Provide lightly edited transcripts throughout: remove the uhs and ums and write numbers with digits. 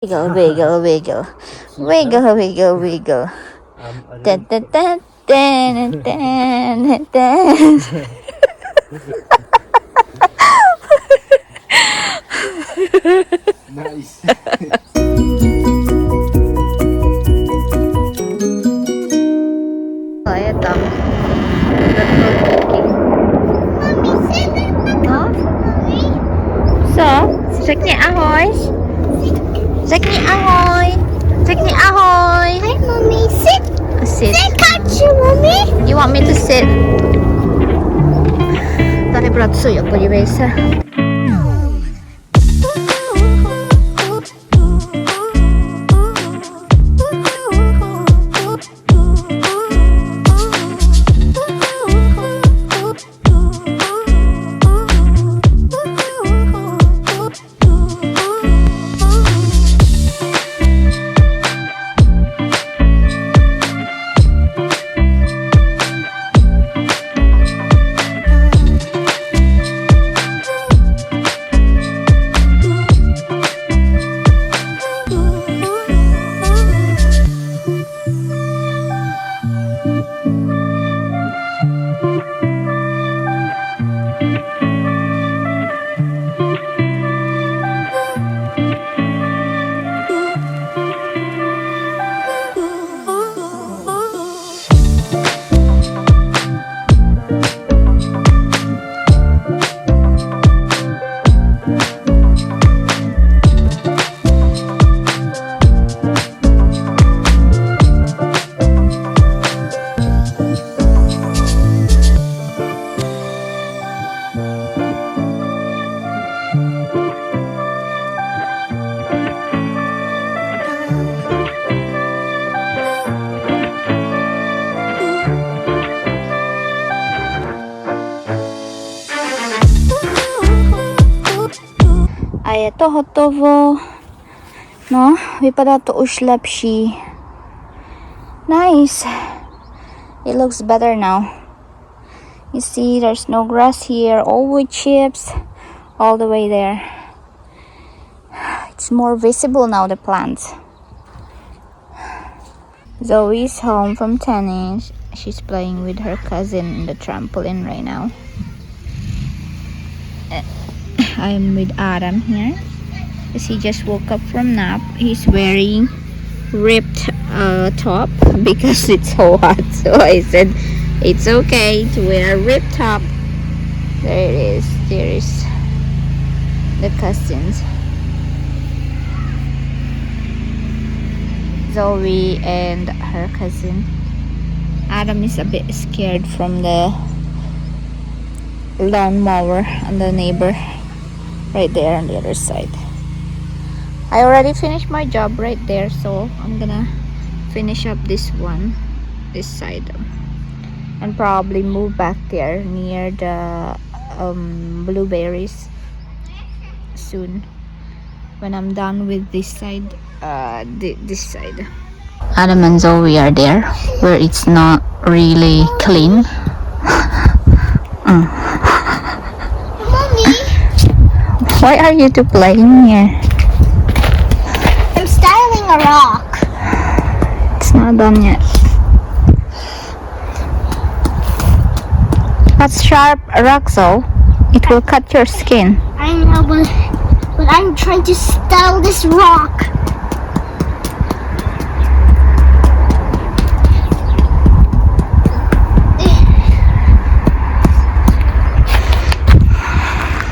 Wiggle, wiggle, wiggle. Wiggle, wiggle, wiggle. Dun, dun, dun, dun, dun, dun, dun. Nice. Oh, ito. No? So, řekni ahoj. Řekni ahoj. Řekni ahoj. Hi, Mommy. Sit. Sit. Catch you, Mommy. You want me to sit? Tady pracuju, podívej se. A je to hotovo. No, vypadá to už lepší. Nice. It looks better now. You see, there's no grass here, all wood chips, all the way there. It's more visible now, the plants. Zoe's home from tennis. She's playing with her cousin in the trampoline right now. I'm with Adam here because he just woke up from nap. He's wearing ripped top because it's so hot. So I said it's okay to wear a ripped top. There it is. There is the cousins. Zoe and her cousin. Adam is a bit scared from the lawnmower and the neighbor right there on the other side. I already finished my job right there, so I'm gonna finish up this one, this side, and probably move back there near the blueberries soon when I'm done with this side. This side. Adam and Zoe are there where it's not really clean. Mommy, Why are you two playing here? I'm styling a rock. It's not done yet. That's sharp rock, so it will cut your skin. I know, but I'm trying to style this rock.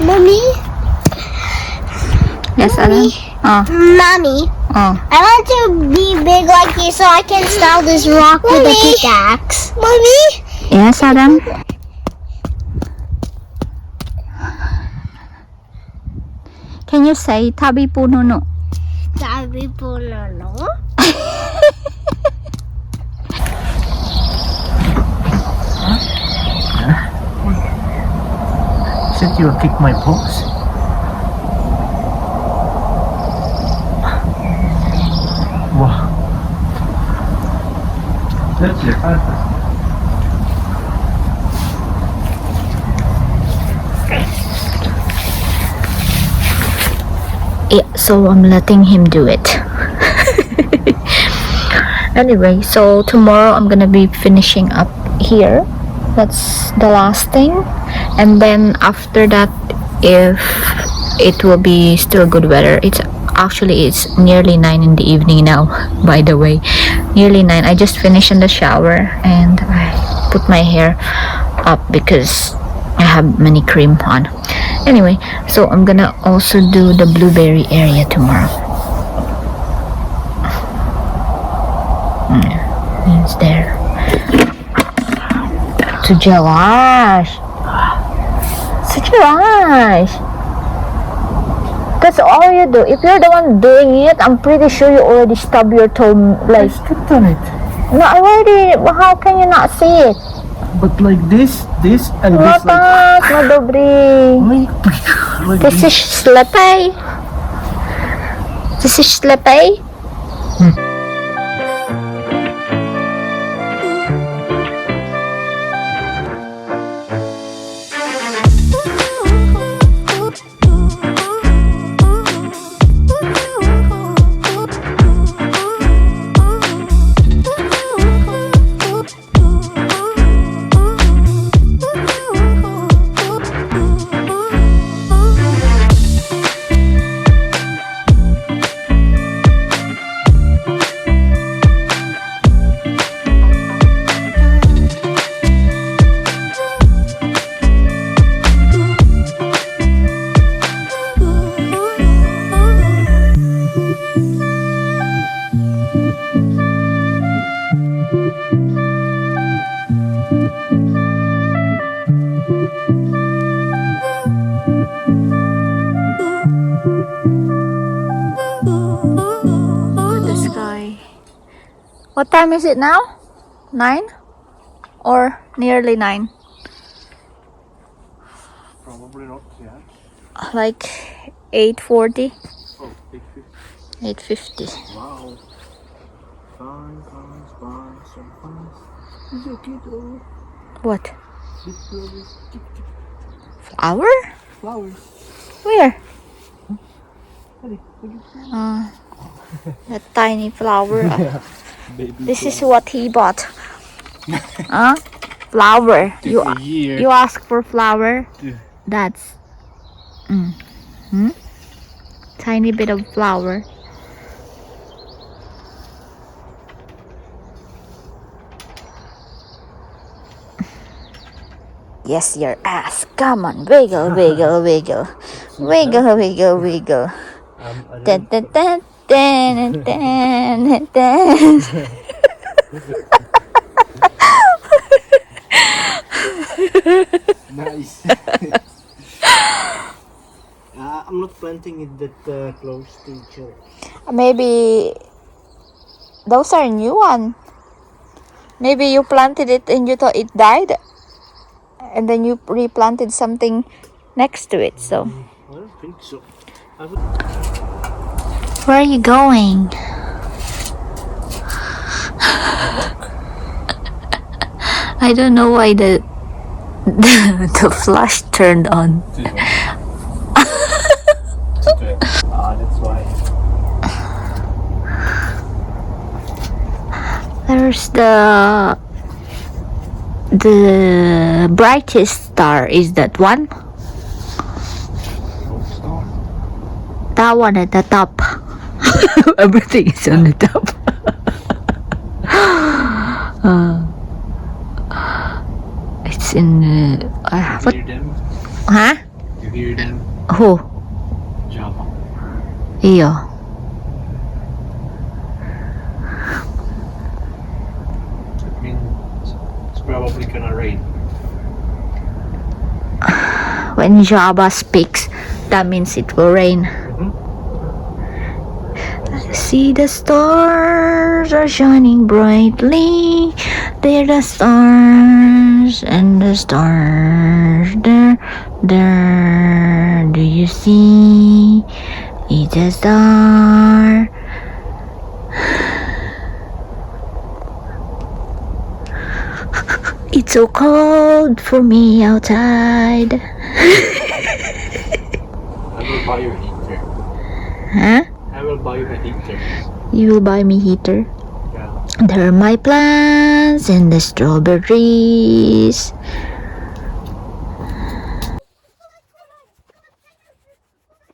Mommy? Yes, Adam? Oh, Mommy, oh. I want to be big like you so I can style this rock with a pickaxe. Mommy? Yes, Adam? Can you say tabi puno no? Sabi po no? Said you will kick my pose. Wow. That's your father. Yeah, so I'm letting him do it. Anyway, so tomorrow I'm gonna be finishing up here. That's the last thing, and then after that, if it will be still good weather, it's nearly 9 in the evening now. By the way, nearly 9. I just finished in the shower and I put my hair up because I have many cream on. Anyway, so I'm gonna also do the blueberry area tomorrow. It's there. Sujawash. That's all you do. If you're the one doing it, I'm pretty sure you already stubbed your toe. I Like, stepped on it. no, I already. How can you not see it? But like this, and this, like, Matas, madobri. like This is slepay. This is slepay. What time is it now? 9? Or nearly 9? Probably not, yeah. Like 8:40? Oh, 8:50. 8:50. Wow. Fine. It's okay though. What? Big flowers. Flower? Flowers. Where? Honey, A tiny flower. baby. This is what he bought. Flower. Took a year. You ask for flower? Yeah. That's tiny bit of flower. Yes, your ass. Come on, wiggle, wiggle, wiggle. Wiggle, wiggle, wiggle. Dun, dun, dun, dun, dun, dun, dun. Nice. I'm not planting it that close to each other. Maybe those are new one. Maybe you planted it and you thought it died, and then you replanted something next to it. So I don't think so. where are you going? I don't know why the flash turned on. That's why. There's the brightest star. Is that one? That one at the top. Everything is on the top. It's in what? You hear them? Huh? You hear them? Who? Java. Iyo. That means it's probably gonna rain. When Java speaks, that means it will rain. See, the stars are shining brightly. They're the stars, and the stars there. Do you see? It's a star. It's so cold for me outside. I will buy your heater. buy you a heater. You will buy me heater? Yeah. There are my plants and the strawberries.